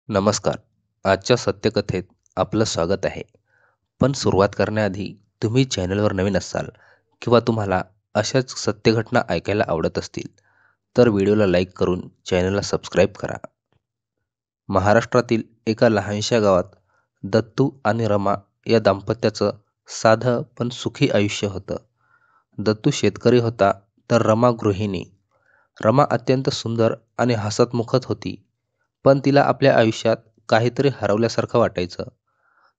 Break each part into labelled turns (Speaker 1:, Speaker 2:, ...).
Speaker 1: नमस्कार. आजच्या सत्यकथेत आपलं स्वागत आहे. पण सुरुवात करण्याआधी तुम्ही चॅनलवर नवीन असाल किंवा तुम्हाला अशाच सत्यघटना ऐकायला आवडत असतील, तर व्हिडिओला लाईक करून चॅनलला सबस्क्राईब करा. महाराष्ट्रातील एका लहानशा गावात दत्तू आणि रमा या दाम्पत्याचं साधं पण सुखी आयुष्य होतं. दत्तू शेतकरी होता, तर रमा गृहिणी. रमा अत्यंत सुंदर आणि हसतमुखत होती, पण तिला आपल्या आयुष्यात काहीतरी हरवल्यासारखं वाटायचं.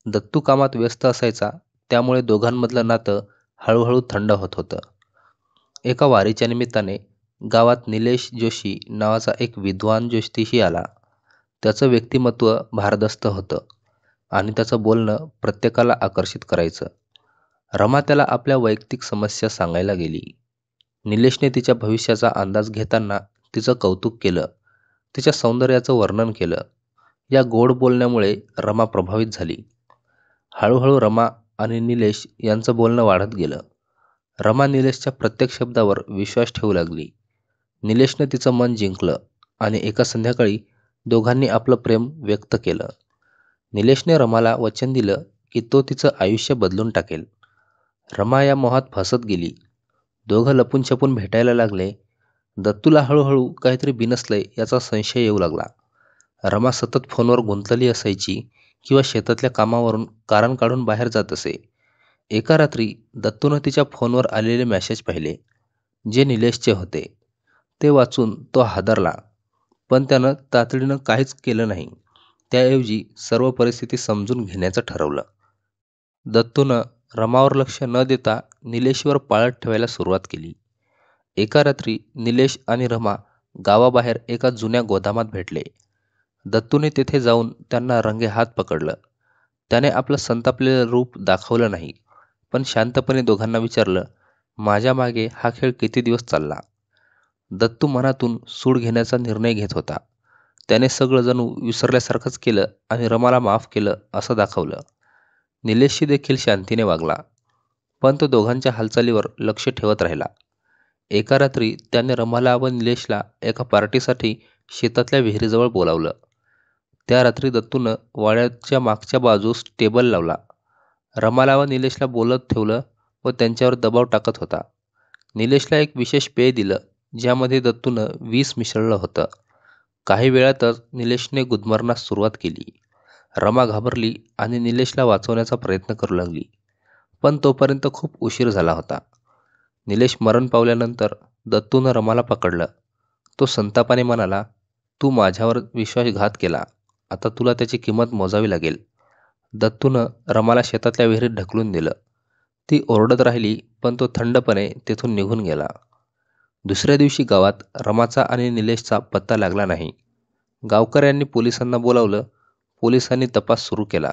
Speaker 1: दत्तू कामात व्यस्त असायचा, त्यामुळे दोघांमधलं नातं हळूहळू थंड होत होतं. एका वारीच्या निमित्ताने गावात निलेश जोशी नावाचा एक विद्वान ज्योतिषी आला. त्याचं व्यक्तिमत्व भारदस्त होतं आणि त्याचं बोलणं प्रत्येकाला आकर्षित करायचं. रमा त्याला आपल्या वैयक्तिक समस्या सांगायला गेली. निलेशने तिच्या भविष्याचा अंदाज घेताना तिचं कौतुक केलं, तिच्या सौंदर्याचं वर्णन केलं. या गोड बोलण्यामुळे रमा प्रभावित झाली. हळूहळू रमा आणि निलेश यांचं बोलणं वाढत गेलं. रमा निलेशच्या प्रत्येक शब्दावर विश्वास ठेवू लागली. निलेशनं तिचं मन जिंकलं आणि एका संध्याकाळी दोघांनी आपलं प्रेम व्यक्त केलं. निलेशने रमाला वचन दिलं की तो तिचं आयुष्य बदलून टाकेल. रमा या मोहात फसत गेली. दोघं लपून छपून भेटायला लागले. दत्तूला हळूहळू काहीतरी बिनसलंय याचा संशय येऊ लागला. रमा सतत फोनवर गुंतलेली असायची किंवा शेतातल्या कामावरून कारण काढून बाहेर जात असे. एका रात्री दत्तूनं तिच्या फोनवर आलेले मेसेज पाहिले, जे निलेशचे होते. ते वाचून तो हादरला, पण त्यानं तातडीनं काहीच केलं नाही. त्याऐवजी सर्व परिस्थिती समजून घेण्याचं ठरवलं. दत्तूनं रमावर लक्ष न देता निलेशवर पाळत ठेवायला सुरुवात केली. एका रात्री निलेश आणि रमा गावाबाहेर एका जुन्या गोदामात भेटले. दत्तूने तेथे जाऊन त्यांना रंगेहात पकडलं. त्याने आपलं संतापलेलं रूप दाखवलं नाही, पण शांतपणे दोघांना विचारलं, माझ्या मागे हा खेळ किती दिवस चालला? दत्तू मनातून सूड घेण्याचा निर्णय घेत होता. त्याने सगळं जणू विसरल्यासारखंच केलं आणि रमाला माफ केलं असं दाखवलं. निलेशशी देखील शांतीने वागला, पण तो दोघांच्या हालचालीवर लक्ष ठेवत राहिला. एका रात्री त्याने रमाला व निलेशला एका पार्टीसाठी शेतातल्या विहिरीजवळ बोलावलं. त्या रात्री दत्तूनं वाड्याच्या मागच्या बाजूस टेबल लावला. रमाला व निलेशला बोलत ठेवलं व त्यांच्यावर दबाव टाकत होता. निलेशला एक विशेष पेय दिलं, ज्यामध्ये दत्तूनं विष मिसळलं होतं. काही वेळातच निलेशने गुदमरण्यास सुरुवात केली. रमा घाबरली आणि निलेशला वाचवण्याचा प्रयत्न करू लागली, पण तोपर्यंत खूप उशीर झाला होता. निलेश मरण पावल्यानंतर दत्तूनं रमाला पकडलं. तो संतापाने म्हणाला, तू माझ्यावर विश्वासघात केला, आता तुला त्याची किंमत मोजावी लागेल. दत्तूनं रमाला शेतातल्या विहिरीत ढकलून दिलं. ती ओरडत राहिली, पण तो थंडपणे तेथून निघून गेला. दुसऱ्या दिवशी गावात रमाचा आणि निलेशचा पत्ता लागला नाही. गावकऱ्यांनी पोलिसांना बोलावलं. पोलिसांनी तपास सुरू केला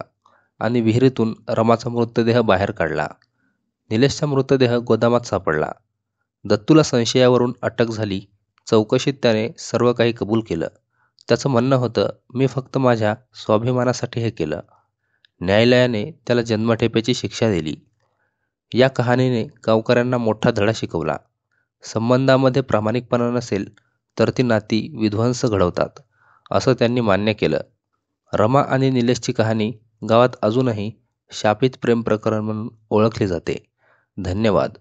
Speaker 1: आणि विहिरीतून रमाचा मृतदेह बाहेर काढला. निलेशचा मृतदेह गोदामात सापडला. दत्तूला संशयावरून अटक झाली. चौकशीत त्याने सर्व काही कबूल केलं. त्याचं म्हणणं होतं, मी फक्त माझ्या स्वाभिमानासाठी हे केलं. न्यायालयाने त्याला जन्मठेपेची शिक्षा दिली. या कहाणीने गावकऱ्यांना मोठा धडा शिकवला. संबंधामध्ये प्रामाणिकपणा नसेल तर ती नाती विध्वंस घडवतात, असं त्यांनी मान्य केलं. रमा आणि निलेशची कहाणी गावात अजूनही शापित प्रेम प्रकरण म्हणून ओळखली जाते. धन्यवाद.